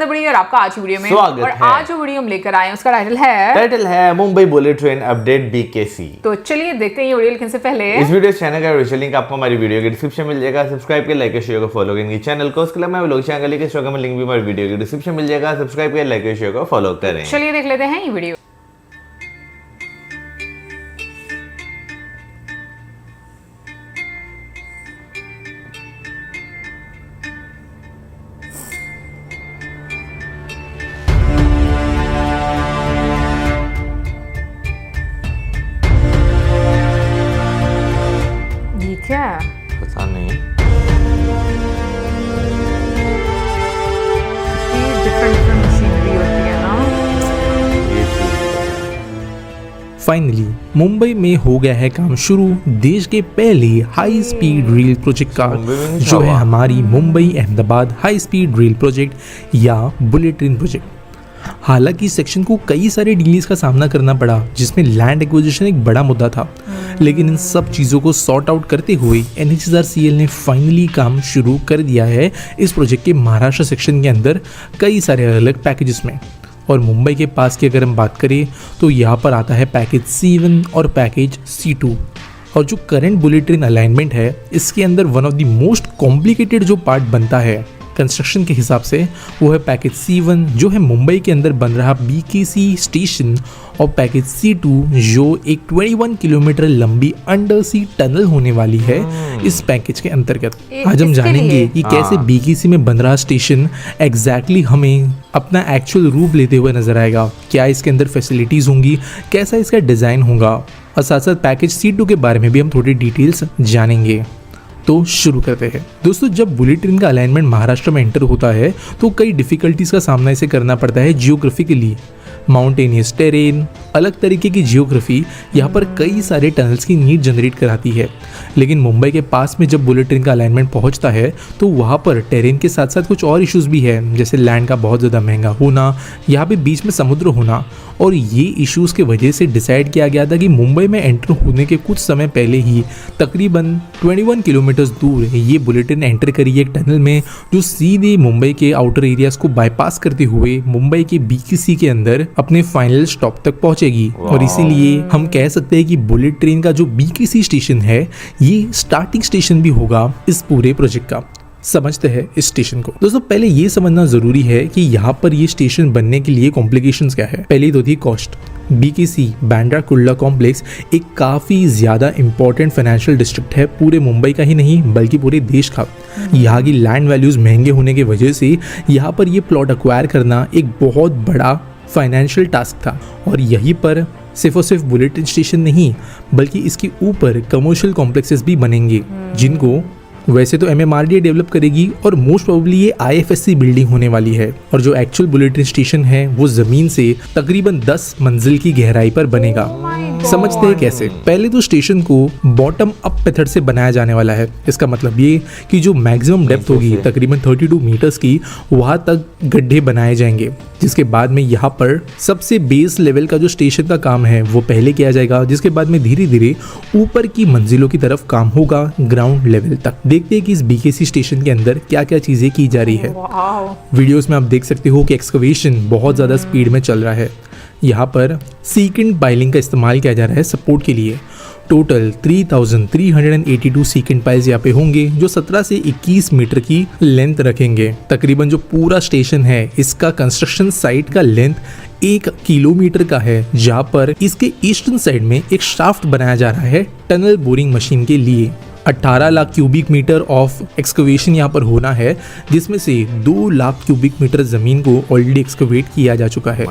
बड़ी और आपका आज की वीडियो में स्वागत और है। आज जो वीडियो हम लेकर आए हैं उसका टाइटल है Mumbai bullet train update BKC। तो चलिए देखते हैं ये वीडियो, लेकिन से पहले इस वीडियो चैनल का ऑफिशियल लिंक आपको हमारी वीडियो के डिस्क्रिप्शन में मिल जाएगा। सब्सक्राइब कर लाइक शेयर को फॉलो करेंगे चैनल को। उसके अलावा व्लॉग चैनल के इंस्टाग्राम में लिंक भी हमारी वीडियो के डिस्क्रिप्शन में मिल जाएगा। सब्सक्राइब कर लाइक शेयर को फॉलो करें। चलिए देख लेते हैं ये वीडियो। ये क्या है? पता नहीं। ये डिफरेंट मशीनरी होती है ना। फाइनली मुंबई में हो गया है काम शुरू देश के पहले हाई स्पीड रेल प्रोजेक्ट का, मुंबई में नहीं जो है हुआ। हमारी Mumbai Ahmedabad high speed rail project या बुलेट ट्रेन प्रोजेक्ट। हालांकि सेक्शन को कई सारे डिलेज का सामना करना पड़ा, जिसमें लैंड एक्विजिशन एक बड़ा मुद्दा था, लेकिन इन सब चीज़ों को सॉर्ट आउट करते हुए NHRCL ने फाइनली काम शुरू कर दिया है इस प्रोजेक्ट के महाराष्ट्र सेक्शन के अंदर कई सारे अलग पैकेजेस में। और मुंबई के पास की अगर हम बात करें तो यहाँ पर आता है पैकेज C1 और पैकेज C2। और जो करंट बुलेट ट्रेन अलाइनमेंट है, इसके अंदर one of the most complicated जो पार्ट बनता है कंस्ट्रक्शन के हिसाब से, वो है पैकेज C1 जो है मुंबई के अंदर बन रहा BKC स्टेशन, और पैकेज C2 जो एक 21 किलोमीटर लंबी अंडर सी टनल होने वाली है इस पैकेज के अंतर्गत। आज हम इसके जानेंगे लिए? कि कैसे BKC में बन रहा स्टेशन एग्जैक्टली हमें अपना एक्चुअल रूप लेते हुए नजर आएगा, क्या इसके अंदर फैसिलिटीज होंगी, कैसा इसका डिज़ाइन होगा, और साथ साथ पैकेज C2 के बारे में भी हम थोड़ी डिटेल्स जानेंगे। तो शुरू करते हैं दोस्तों। जब बुलेट ट्रेन का अलाइनमेंट महाराष्ट्र में एंटर होता है तो कई डिफिकल्टीज का सामना इसे करना पड़ता है। जियोग्राफिकली माउंटेनियस टेरेन, अलग तरीके की जियोग्राफी यहाँ पर कई सारे टनल्स की नीड जनरेट कराती है। लेकिन मुंबई के पास में जब बुलेट ट्रेन का अलाइनमेंट पहुँचता है तो वहाँ पर टेरेन के साथ साथ कुछ और इश्यूज भी है, जैसे लैंड का बहुत ज़्यादा महंगा होना, यहाँ पे बीच में समुद्र होना। और ये इश्यूज़ की वजह से डिसाइड किया गया था कि मुंबई में एंटर होने के कुछ समय पहले ही तकरीबन 21 किलोमीटर दूर ये बुलेट ट्रेन एंटर करी एक टनल में, जो सीधे मुंबई के आउटर एरियाज को बाईपास करते हुए मुंबई के BKC के अंदर अपने फाइनल स्टॉप तक पहुंचेगी। और इसीलिए हम कह सकते हैं कि बुलेट ट्रेन का जो BKC स्टेशन है ये स्टार्टिंग स्टेशन भी होगा इस पूरे प्रोजेक्ट का। समझते हैं इस स्टेशन को। दोस्तों पहले ये समझना जरूरी है कि यहाँ पर ये स्टेशन बनने के लिए कॉम्प्लिकेशंस क्या है। पहली तो थी cost. BKC Bandra Kurla complex एक काफ़ी ज़्यादा इंपॉर्टेंट फाइनेंशियल डिस्ट्रिक्ट है, पूरे मुंबई का ही नहीं बल्कि पूरे देश का। यहाँ की लैंड वैल्यूज़ महंगे होने की वजह से यहाँ पर ये प्लॉट एक्वायर करना एक बहुत बड़ा फाइनेंशियल टास्क था। और यहीं पर सिर्फ और सिर्फ बुलेट ट्रेन स्टेशन नहीं बल्कि इसके ऊपर कमर्शियल कॉम्प्लेक्सेस भी बनेंगे, जिनको वैसे तो MMRDA डेवलप करेगी और मोस्ट प्रोबेबली ये IFSC बिल्डिंग होने वाली है। और जो एक्चुअल बुलेट ट्रेन स्टेशन है वो ज़मीन से तकरीबन 10 मंजिल की गहराई पर बनेगा। समझते हैं कैसे। पहले तो स्टेशन को बॉटम अप मेथड से बनाया जाने वाला है। इसका मतलब ये कि जो मैक्सिमम डेप्थ होगी तकरीबन 32 मीटर्स की, वहाँ तक गड्ढे बनाए जाएंगे, जिसके बाद में यहाँ पर सबसे बेस लेवल का जो स्टेशन का काम है वो पहले किया जाएगा, जिसके बाद में धीरे धीरे ऊपर की मंजिलों की तरफ काम होगा ग्राउंड लेवल तक। देखते हैं कि इस BKC स्टेशन के अंदर क्या क्या चीज़ें की जा रही है। वीडियोस में आप देख सकते हो कि एक्सकवेशन बहुत ज़्यादा स्पीड में चल रहा है। यहाँ पर सीकेंड पाइलिंग का इस्तेमाल किया जा रहा है सपोर्ट के लिए। टोटल 3382 सीकेंड पाइल्स यहाँ पे होंगे, जो 17 से 21 मीटर की लेंथ रखेंगे। तकरीबन जो पूरा स्टेशन है इसका कंस्ट्रक्शन साइट का लेंथ 1 किलोमीटर का है, जहाँ पर इसके ईस्टर्न साइड में एक शाफ्ट बनाया जा रहा है टनल बोरिंग मशीन के लिए। 18 lakh cubic metre of excavation यहाँ पर होना है, जिसमें से 2 लाख क्यूबिक मीटर ज़मीन को ऑलरेडी एक्सकवेट किया जा चुका है।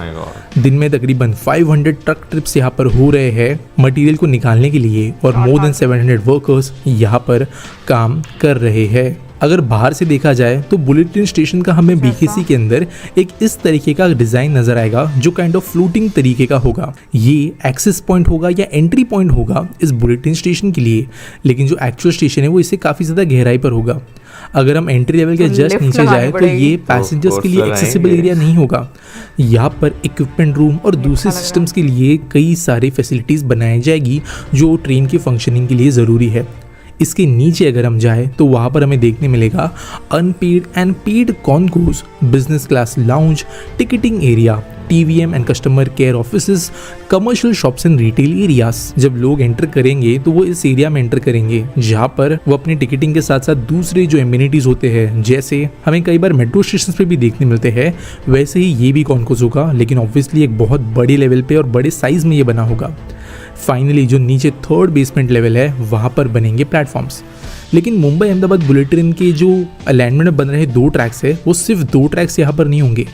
दिन में तकरीबन 500 ट्रक ट्रिप्स यहाँ पर हो रहे हैं मटेरियल को निकालने के लिए, और मोर देन 700 वर्कर्स यहाँ पर काम कर रहे हैं। अगर बाहर से देखा जाए तो बुलेट ट्रेन स्टेशन का हमें BKC के अंदर एक इस तरीके का डिज़ाइन नज़र आएगा, जो काइंड ऑफ फ्लोटिंग तरीके का होगा। ये एक्सेस पॉइंट होगा या एंट्री पॉइंट होगा इस बुलेट ट्रेन स्टेशन के लिए, लेकिन जो एक्चुअल स्टेशन है वो इससे काफ़ी ज़्यादा गहराई पर होगा। अगर हम एंट्री लेवल के जस्ट नीचे जाए तो ये पैसेंजर्स के लिए एक्सेसिबल एरिया नहीं होगा। यहाँ पर इक्विपमेंट रूम और दूसरे सिस्टम्स के लिए कई सारी फैसिलिटीज़ बनाई जाएगी जो ट्रेन की फंक्शनिंग के लिए ज़रूरी है। इसके नीचे अगर हम जाए तो वहाँ पर हमें देखने मिलेगा unpaid and paid concourse, business class lounge, ticketing area, TVM and customer care offices, commercial shops and retail areas. जब लोग एंटर करेंगे तो वो इस एरिया में एंटर करेंगे जहाँ पर वो अपनी टिकटिंग के साथ साथ दूसरे जो एमिनिटीज होते हैं, जैसे हमें कई बार मेट्रो स्टेशन पे भी देखने मिलते हैं, वैसे ही ये भी कॉन्कोर्स होगा, लेकिन ऑब्वियसली एक बहुत बड़े लेवल पे और बड़े साइज में ये बना होगा। फाइनली जो नीचे थर्ड बेसमेंट लेवल है वहाँ पर बनेंगे प्लेटफॉर्म्स। लेकिन मुंबई अहमदाबाद बुलेट ट्रेन के जो अलाइनमेंट में बन रहे 2 ट्रैक्स है, वो सिर्फ 2 ट्रैक्स यहाँ पर नहीं होंगे।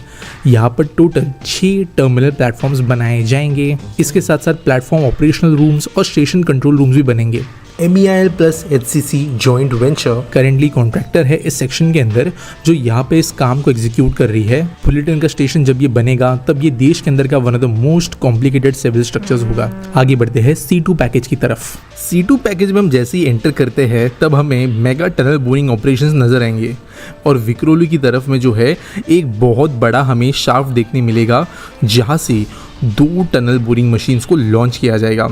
यहाँ पर टोटल 6 टर्मिनल प्लेटफॉर्म्स बनाए जाएंगे। इसके साथ साथ प्लेटफॉर्म ऑपरेशनल रूम्स और स्टेशन कंट्रोल रूम्स भी बनेंगे। MEIL plus HCC joint venture currently contractor है इस सेक्शन के अंदर, जो यहाँ पे इस काम को एग्जीक्यूट कर रही है। बुलेट ट्रेन का स्टेशन जब ये बनेगा तब ये देश के अंदर का one of the most complicated civil structures होगा। आगे बढ़ते हैं C2 पैकेज की तरफ। C2 पैकेज में हम जैसे ही एंटर करते हैं तब हमें मेगा टनल बोरिंग ऑपरेशंस नजर आएंगे और विक्रोली की तरफ में जो है एक बहुत बड़ा हमें शाफ्ट देखने मिलेगा, जहाँ से 2 टनल बोरिंग मशीन्स को लॉन्च किया जाएगा।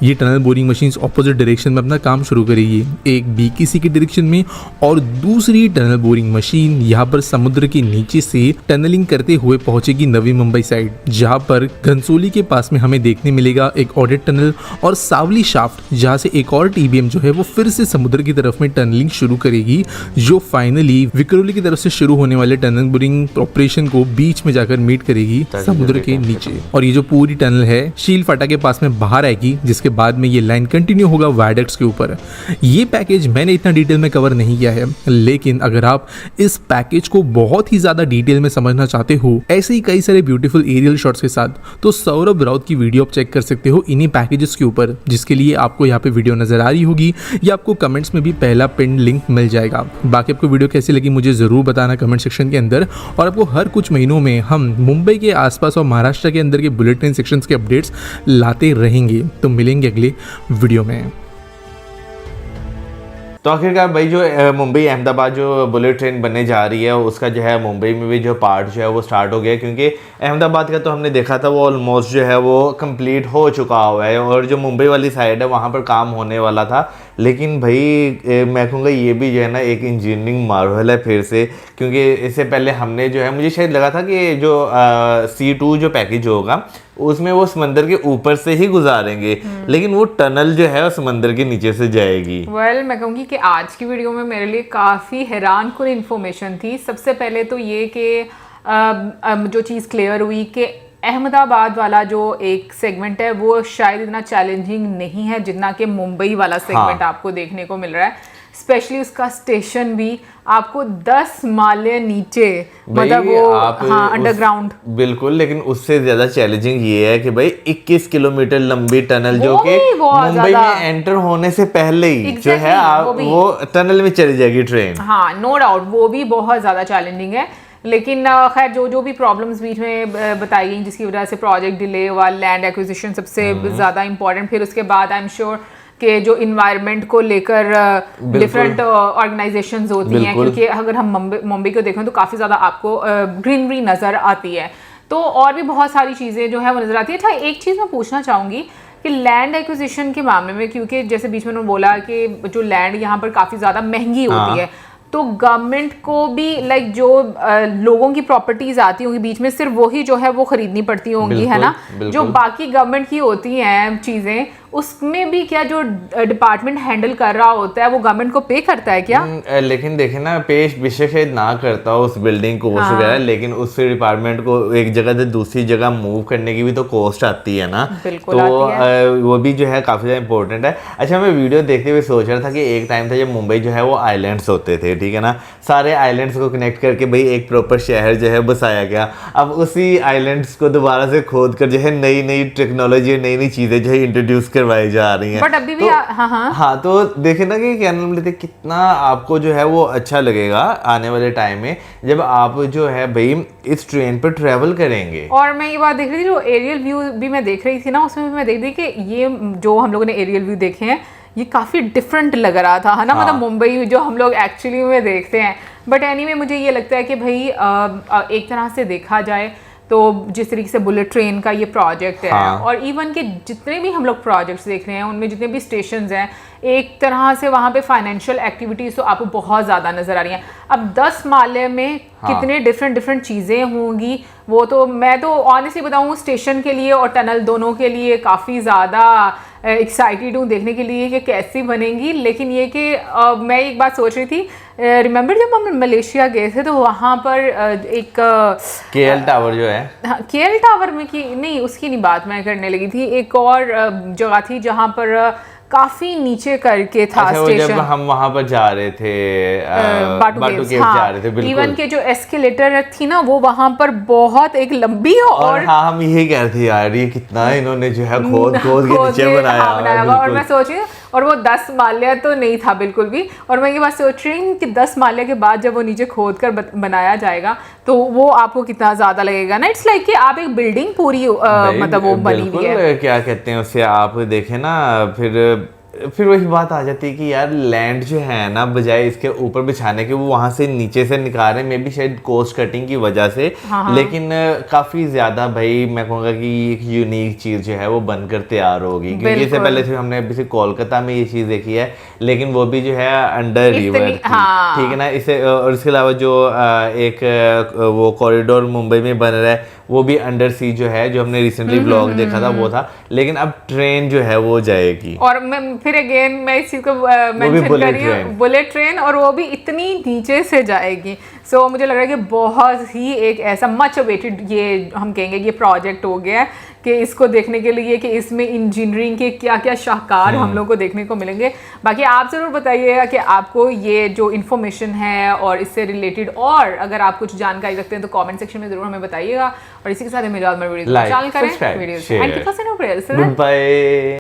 ये tunnel boring machines opposite direction में अपना काम शुरू करेगी, एक BKC की डायरेक्शन में और दूसरी टनल बोरिंग मशीन यहाँ पर समुद्र के नीचे से टनलिंग करते हुए पहुंचेगी नवी मुंबई साइड, जहाँ पर घनसोली के पास में हमें देखने मिलेगा एक ऑडिट टनल और सावली शाफ्ट, जहाँ से एक और TBM जो है वो फिर से समुद्र की तरफ में टनलिंग शुरू करेगी, जो फाइनली विक्रोली की तरफ से शुरू होने वाले टनल बोरिंग ऑपरेशन को बीच में जाकर मीट करेगी समुद्र के नीचे। और ये जो पूरी टनल है शील फाटा के पास में बाहर आएगी, जिसके बाद में ये लाइन कंटिन्यू होगा वायडक्ट्स के ऊपर। ये पैकेज मैंने इतना डिटेल में कवर नहीं किया है, लेकिन अगर आप इस पैकेज को बहुत ही ज्यादा डिटेल में समझना चाहते हो ऐसे ही कई सारे ब्यूटीफुल एरियल शॉट्स के साथ, तो सौरभ राउत की वीडियो आप चेक कर सकते हो इन्हीं पैकेजेस के ऊपर, जिसके लिए आपको यहाँ पे वीडियो नजर आ रही होगी या आपको कमेंट्स में भी पहला पिन लिंक मिल जाएगा। बाकी आपको वीडियो कैसी लगी मुझे जरूर बताना कमेंट सेक्शन के अंदर, और आपको हर कुछ महीनों में हम मुंबई के आसपास और महाराष्ट्र के अंदर के बुलेट ट्रेन सेक्शंस के अपडेट्स लाते रहेंगे। तो मिलेंगे अगले वीडियो में। तो आखिरकार भाई जो मुंबई अहमदाबाद जो बुलेट ट्रेन बनने जा रही है उसका जो है मुंबई में भी जो पार्ट जो है वो स्टार्ट हो गया, क्योंकि अहमदाबाद का तो हमने देखा था वो ऑलमोस्ट जो है वो कंप्लीट हो चुका हुआ है और जो मुंबई वाली साइड है वहाँ पर काम होने वाला था। लेकिन भाई मैं कहूँगा ये भी जो है ना एक इंजीनियरिंग मार्वल है फिर से, क्योंकि इससे पहले हमने जो है मुझे शायद लगा था कि जो C2 जो पैकेज होगा उसमें वो समंदर के ऊपर से ही गुजारेंगे, लेकिन वो टनल जो है वो समंदर के नीचे से जाएगी। मैं कहूँगी कि आज की वीडियो में मेरे लिए काफ़ी हैरान कुन इन्फॉर्मेशन थी। सबसे पहले तो ये कि जो चीज़ क्लियर हुई कि अहमदाबाद वाला जो एक सेगमेंट है वो शायद इतना चैलेंजिंग नहीं है जितना कि मुंबई वाला सेगमेंट आपको देखने को मिल रहा है। स्पेशली उसका स्टेशन भी आपको 10 माले नीचे, मतलब वो अंडरग्राउंड। बिल्कुल, लेकिन उससे ज्यादा चैलेंजिंग ये है कि भाई 21 किलोमीटर लंबी टनल जो कि मुंबई में एंटर होने से पहले ही जो है वो टनल में चली जाएगी ट्रेन। हाँ, नो डाउट वो भी बहुत ज्यादा चैलेंजिंग है। लेकिन खैर जो भी प्रॉब्लम्स बीच में बताई गई जिसकी वजह से प्रोजेक्ट डिले हुआ, लैंड एक्विजिशन सबसे ज़्यादा इंपॉर्टेंट, फिर उसके बाद आई एम श्योर कि जो इन्वायरमेंट को लेकर डिफरेंट ऑर्गेनाइजेशंस होती हैं, क्योंकि अगर हम मुंबई को देखें तो काफ़ी ज़्यादा आपको ग्रीनरी नज़र आती है, तो और भी बहुत सारी चीज़ें जो है वो नज़र आती है। अच्छा, एक चीज़ मैं पूछना चाहूँगी कि लैंड एक्विजिशन के मामले में, क्योंकि जैसे बीच में उन्होंने बोला कि जो लैंड यहाँ पर काफ़ी ज़्यादा महंगी होती है, तो गवर्नमेंट को भी लाइक जो लोगों की प्रॉपर्टीज आती होंगी बीच में, सिर्फ वही जो है वो खरीदनी पड़ती होंगी, है ना? जो बाकी गवर्नमेंट की होती हैं चीजें, उसमें भी क्या जो डिपार्टमेंट हैंडल कर रहा होता है वो गवर्नमेंट को पे करता है क्या? लेकिन देखे ना, पे बेशक शायद ना करता हो उस बिल्डिंग को वगैरह, लेकिन उससे डिपार्टमेंट को एक जगह से दूसरी जगह मूव करने की भी तो कॉस्ट आती है ना, तो वो भी जो है काफी ज्यादा इंपॉर्टेंट है। अच्छा, मैं वीडियो देखते हुए सोच रहा था कि एक टाइम था जब मुंबई जो है वो आइलैंड्स होते थे, ठीक है ना, सारे आइलैंड्स को कनेक्ट करके भाई एक प्रॉपर शहर जो है बसाया गया। अब उसी आइलैंड्स को दोबारा से खोद कर जो है नई नई टेक्नोलॉजी, नई नई चीजें जो है इंट्रोड्यूस करवाई जा रही हैं। बट अभी भी हाँ, तो देखे ना कि क्या नाम लेते, कितना आपको जो है वो अच्छा लगेगा आने वाले टाइम में जब आप जो है भाई इस ट्रेन पर ट्रेवल करेंगे। और मैं ये बात देख रही थी, जो एरियल व्यू भी मैं देख रही थी ना, उसमें भी मैं देख रही थी कि ये जो हम लोगों ने एरियल व्यू देखे हैं ये काफ़ी डिफरेंट लग रहा था, है ना? मतलब मुंबई जो हम लोग एक्चुअली में देखते हैं। बट एनीवे मुझे ये लगता है कि भाई एक तरह से देखा जाए तो जिस तरीके से बुलेट ट्रेन का ये प्रोजेक्ट है, हाँ। और इवन के जितने भी हम लोग प्रोजेक्ट्स देख रहे हैं उनमें जितने भी स्टेशंस हैं, एक तरह से वहाँ पे फाइनेंशियल एक्टिविटीज़ तो आपको बहुत ज़्यादा नज़र आ रही हैं। अब 10 माले में कितने डिफरेंट चीज़ें होंगी, वो तो मैं तो ऑनेस्टली बताऊँ स्टेशन के लिए और टनल दोनों के लिए काफ़ी ज़्यादा एक्साइटेड हूँ देखने के लिए कि कैसी बनेंगी। लेकिन ये कि मैं एक बात सोच रही थी, रिमेंबर जब हम मलेशिया गए थे तो वहाँ पर एक KL टावर जो है, हाँ, KL टावर में की नहीं, उसकी नहीं बात मैं करने लगी थी। एक और जगह थी जहाँ पर काफी नीचे करके था अच्छा, वो जब हम वहां पर जा रहे थे बाटू केव्स केव्स, जा रहे थे, बिल्कुल। इवन के जो एस्केलेटर थी ना वो वहां पर बहुत एक लंबी और हाँ, हम यही कह रहे थे यार ये कितना इन्होंने जो है खोद के नीचे बनाया हुआ। और मैं सोच रही हूँ, और वो 10 माल्या तो नहीं था बिल्कुल भी। और मैं ये बात सोच रही हूँ कि 10 माल्या के बाद जब वो नीचे खोद कर बनाया जाएगा तो वो आपको कितना ज्यादा लगेगा ना। इट्स लाइक कि आप एक बिल्डिंग पूरी मतलब वो बनी हुई है। क्या कहते हैं उससे, आप देखें ना, फिर वही बात आ जाती है कि यार लैंड जो है ना, बजाय इसके ऊपर बिछाने के वो वहां से नीचे से निकाल रहे हैं, मे बी शायद कोस्ट कटिंग की वजह से। हाँ। लेकिन काफी ज्यादा भाई मैं कहूँगा कि एक यूनिक चीज जो है वो बनकर तैयार होगी, क्योंकि इससे पहले से हमने अभी से कोलकाता में ये चीज देखी है, लेकिन वो भी जो है अंडर रिवर थी, हाँ। ठीक है ना। इसे और इसके अलावा जो एक वो कॉरिडोर मुंबई में बन रहा है वो भी अंडर सी जो है, जो हमने रिसेंटली ब्लॉग देखा था वो था। लेकिन अब ट्रेन जो है वो जाएगी, और मैं फिर अगेन मैं इस चीज को मेंशन कर रही हूँ, बुलेट ट्रेन, और वो भी इतनी नीचे से जाएगी। सो मुझे लग रहा है कि बहुत ही एक ऐसा मच अवेटेड ये हम कहेंगे ये प्रोजेक्ट हो गया है कि इसको देखने के लिए कि इसमें इंजीनियरिंग के क्या क्या शाहकार हम लोग को देखने को मिलेंगे। बाकी आप ज़रूर बताइएगा कि आपको ये जो इन्फॉर्मेशन है और इससे रिलेटेड, और अगर आप कुछ जानकारी रखते हैं तो कमेंट सेक्शन में ज़रूर हमें बताइएगा। और इसी के साथ हमें वीडियो लाइक, चैनल करें, subscribe, video share, and keep us in our prayers. Good bye.